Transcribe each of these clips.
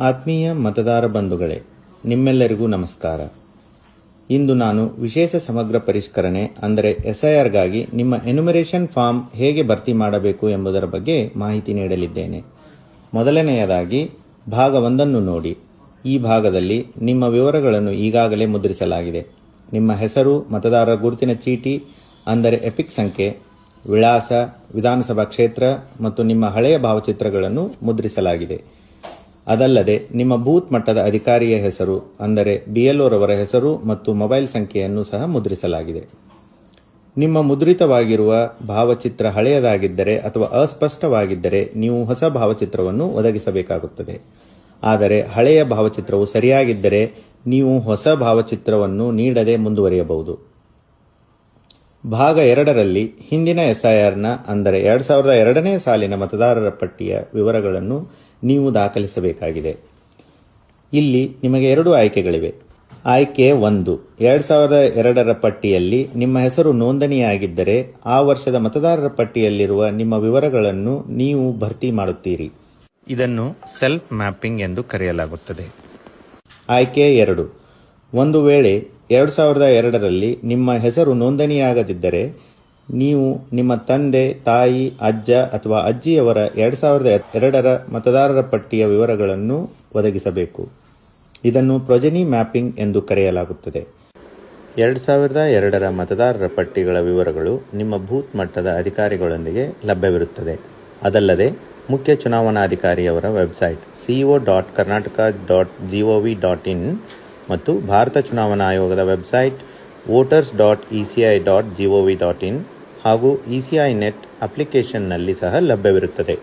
ಆತ್ಮೀಯ ಮತದಾರ ಬಂಧುಗಳೇ, ನಿಮ್ಮೆಲ್ಲರಿಗೂ ನಮಸ್ಕಾರ. ಇಂದು ನಾನು ವಿಶೇಷ ಸಮಗ್ರ ಪರಿಷ್ಕರಣೆ ಅಂದರೆ SIRಗಾಗಿ ನಿಮ್ಮ ಎನ್ಯುಮರೇಷನ್ ಫಾರ್ಮ್ ಹೇಗೆ ಭರ್ತಿ ಮಾಡಬೇಕು ಎಂಬುದರ ಬಗ್ಗೆ ಮಾಹಿತಿ ನೀಡಲಿದ್ದೇನೆ. ಮೊದಲನೆಯದಾಗಿ ಭಾಗ 1 ನೋಡಿ. ಈ ಭಾಗದಲ್ಲಿ ನಿಮ್ಮ ವಿವರಗಳನ್ನು ಈಗಾಗಲೇ ಮುದ್ರಿಸಲಾಗಿದೆ. ನಿಮ್ಮ ಹೆಸರು, ಮತದಾರರ ಗುರುತಿನ ಚೀಟಿ ಅಂದರೆ ಎಪಿಕ್ ಸಂಖ್ಯೆ, ವಿಳಾಸ, ವಿಧಾನಸಭಾ ಕ್ಷೇತ್ರ ಮತ್ತು ನಿಮ್ಮ ಹಳೆಯ ಭಾವಚಿತ್ರಗಳನ್ನು ಮುದ್ರಿಸಲಾಗಿದೆ. ಅದಲ್ಲದೆ ನಿಮ್ಮ ಬೂತ್ ಮಟ್ಟದ ಅಧಿಕಾರಿಯ ಹೆಸರು ಅಂದರೆ BLO ರವರ ಹೆಸರು ಮತ್ತು ಮೊಬೈಲ್ ಸಂಖ್ಯೆಯನ್ನು ಸಹ ಮುದ್ರಿಸಲಾಗಿದೆ. ನಿಮ್ಮ ಮುದ್ರಿತವಾಗಿರುವ ಭಾವಚಿತ್ರ ಹಳೆಯದಾಗಿದ್ದರೆ ಅಥವಾ ಅಸ್ಪಷ್ಟವಾಗಿದ್ದರೆ ನೀವು ಹೊಸ ಭಾವಚಿತ್ರವನ್ನು ಒದಗಿಸಬೇಕಾಗುತ್ತದೆ. ಆದರೆ ಹಳೆಯ ಭಾವಚಿತ್ರವು ಸರಿಯಾಗಿದ್ದರೆ ನೀವು ಹೊಸ ಭಾವಚಿತ್ರವನ್ನು ನೀಡದೆ ಮುಂದುವರಿಯಬಹುದು. ಭಾಗ 2ರಲ್ಲಿ ಹಿಂದಿನ SIRನ ಅಂದರೆ 2002ನೇ ಸಾಲಿನ ಮತದಾರರ ಪಟ್ಟಿಯ ವಿವರಗಳನ್ನು ನೀವು ದಾಖಲಿಸಬೇಕಾಗಿದೆ. ಇಲ್ಲಿ ನಿಮಗೆ 2 ಆಯ್ಕೆಗಳಿವೆ. ಆಯ್ಕೆ 1, 2002ರ ಪಟ್ಟಿಯಲ್ಲಿ ನಿಮ್ಮ ಹೆಸರು ನೋಂದಣಿಯಾಗಿದ್ದರೆ ಆ ವರ್ಷದ ಮತದಾರರ ಪಟ್ಟಿಯಲ್ಲಿರುವ ನಿಮ್ಮ ವಿವರಗಳನ್ನು ನೀವು ಭರ್ತಿ ಮಾಡುತ್ತೀರಿ. ಇದನ್ನು ಸೆಲ್ಫ್ ಮ್ಯಾಪಿಂಗ್ ಎಂದು ಕರೆಯಲಾಗುತ್ತದೆ. ಆಯ್ಕೆ 2, ಒಂದು ವೇಳೆ 2002ರಲ್ಲಿ ನಿಮ್ಮ ಹೆಸರು ನೋಂದಣಿಯಾಗದಿದ್ದರೆ ನೀವು ನಿಮ್ಮ ತಂದೆ, ತಾಯಿ, ಅಜ್ಜ ಅಥವಾ ಅಜ್ಜಿಯವರ 2002ರ ಮತದಾರರ ಪಟ್ಟಿಯ ವಿವರಗಳನ್ನು ಒದಗಿಸಬೇಕು. ಇದನ್ನು ಪ್ರೊಜೆನಿ ಮ್ಯಾಪಿಂಗ್ ಎಂದು ಕರೆಯಲಾಗುತ್ತದೆ. 2002ರ ಮತದಾರರ ಪಟ್ಟಿಗಳ ವಿವರಗಳು ನಿಮ್ಮ ಬೂತ್ ಮಟ್ಟದ ಅಧಿಕಾರಿಗಳೊಂದಿಗೆ ಲಭ್ಯವಿರುತ್ತದೆ. ಅದಲ್ಲದೆ ಮುಖ್ಯ ಚುನಾವಣಾಧಿಕಾರಿಯವರ ವೆಬ್ಸೈಟ್ co.karnataka.gov.in ಮತ್ತು ಭಾರತ ಚುನಾವಣಾ ಆಯೋಗದ ವೆಬ್ಸೈಟ್ voters.eci.gov.in ಹಾಗೂ ECI ನೆಟ್ ಅಪ್ಲಿಕೇಶನ್ನಲ್ಲಿ ಸಹ ಲಭ್ಯವಿರುತ್ತದೆ.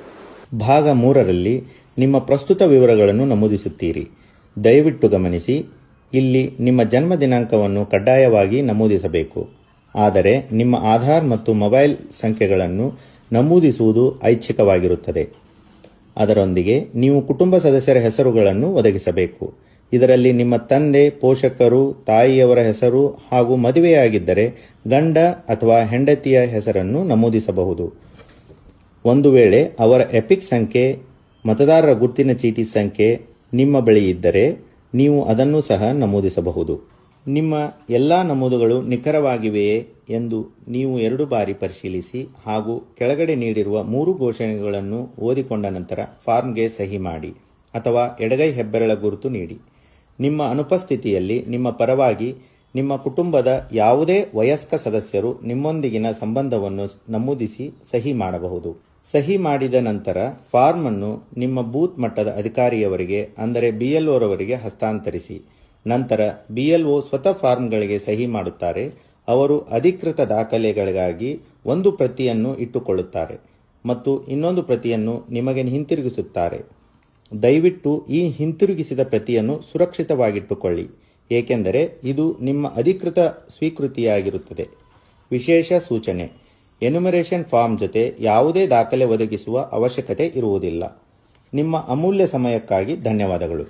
ಭಾಗ 3ರಲ್ಲಿ ನಿಮ್ಮ ಪ್ರಸ್ತುತ ವಿವರಗಳನ್ನು ನಮೂದಿಸುತ್ತೀರಿ. ದಯವಿಟ್ಟು ಗಮನಿಸಿ, ಇಲ್ಲಿ ನಿಮ್ಮ ಜನ್ಮ ದಿನಾಂಕವನ್ನು ಕಡ್ಡಾಯವಾಗಿ ನಮೂದಿಸಬೇಕು. ಆದರೆ ನಿಮ್ಮ ಆಧಾರ್ ಮತ್ತು ಮೊಬೈಲ್ ಸಂಖ್ಯೆಗಳನ್ನು ನಮೂದಿಸುವುದು ಐಚ್ಛಿಕವಾಗಿರುತ್ತದೆ. ಅದರೊಂದಿಗೆ ನೀವು ಕುಟುಂಬ ಸದಸ್ಯರ ಹೆಸರುಗಳನ್ನು ಒದಗಿಸಬೇಕು. ಇದರಲ್ಲಿ ನಿಮ್ಮ ತಂದೆ, ಪೋಷಕರು, ತಾಯಿಯವರ ಹೆಸರು ಹಾಗೂ ಮದುವೆಯಾಗಿದ್ದರೆ ಗಂಡ ಅಥವಾ ಹೆಂಡತಿಯ ಹೆಸರನ್ನು ನಮೂದಿಸಬಹುದು. ಒಂದು ವೇಳೆ ಅವರ ಎಪಿಕ್ ಸಂಖ್ಯೆ, ಮತದಾರರ ಗುರುತಿನ ಚೀಟಿ ಸಂಖ್ಯೆ ನಿಮ್ಮ ಬಳಿ ಇದ್ದರೆ ನೀವು ಅದನ್ನು ಸಹ ನಮೂದಿಸಬಹುದು. ನಿಮ್ಮ ಎಲ್ಲ ನಮೂದುಗಳು ನಿಖರವಾಗಿವೆಯೇ ಎಂದು ನೀವು 2 ಬಾರಿ ಪರಿಶೀಲಿಸಿ ಹಾಗೂ ಕೆಳಗಡೆ ನೀಡಿರುವ 3 ಘೋಷಣೆಗಳನ್ನು ಓದಿಕೊಂಡ ನಂತರ ಫಾರ್ಮ್ಗೆ ಸಹಿ ಮಾಡಿ ಅಥವಾ ಎಡಗೈ ಹೆಬ್ಬೆರಳ ಗುರುತು ನೀಡಿ. ನಿಮ್ಮ ಅನುಪಸ್ಥಿತಿಯಲ್ಲಿ ನಿಮ್ಮ ಪರವಾಗಿ ನಿಮ್ಮ ಕುಟುಂಬದ ಯಾವುದೇ ವಯಸ್ಕ ಸದಸ್ಯರು ನಿಮ್ಮೊಂದಿಗಿನ ಸಂಬಂಧವನ್ನು ನಮೂದಿಸಿ ಸಹಿ ಮಾಡಬಹುದು. ಸಹಿ ಮಾಡಿದ ನಂತರ ಫಾರ್ಮ್ ಅನ್ನು ನಿಮ್ಮ ಬೂತ್ ಮಟ್ಟದ ಅಧಿಕಾರಿಯವರಿಗೆ ಅಂದರೆ BLO ರವರಿಗೆ ಹಸ್ತಾಂತರಿಸಿ. ನಂತರ BLO ಸ್ವತಃ ಫಾರ್ಮ್ಗಳಿಗೆ ಸಹಿ ಮಾಡುತ್ತಾರೆ. ಅವರು ಅಧಿಕೃತ ದಾಖಲೆಗಳಿಗಾಗಿ ಒಂದು ಪ್ರತಿಯನ್ನು ಇಟ್ಟುಕೊಳ್ಳುತ್ತಾರೆ ಮತ್ತು ಇನ್ನೊಂದು ಪ್ರತಿಯನ್ನು ನಿಮಗೆ ಹಿಂತಿರುಗಿಸುತ್ತಾರೆ. ದಯವಿಟ್ಟು ಈ ಹಿಂತಿರುಗಿಸಿದ ಪ್ರತಿಯನ್ನು ಸುರಕ್ಷಿತವಾಗಿಟ್ಟುಕೊಳ್ಳಿ, ಏಕೆಂದರೆ ಇದು ನಿಮ್ಮ ಅಧಿಕೃತ ಸ್ವೀಕೃತಿಯಾಗಿರುತ್ತದೆ. ವಿಶೇಷ ಸೂಚನೆ: ಎನ್ಯುಮರೇಷನ್ ಫಾರ್ಮ್ ಜೊತೆ ಯಾವುದೇ ದಾಖಲೆ ಒದಗಿಸುವ ಅವಶ್ಯಕತೆ ಇರುವುದಿಲ್ಲ. ನಿಮ್ಮ ಅಮೂಲ್ಯ ಸಮಯಕ್ಕಾಗಿ ಧನ್ಯವಾದಗಳು.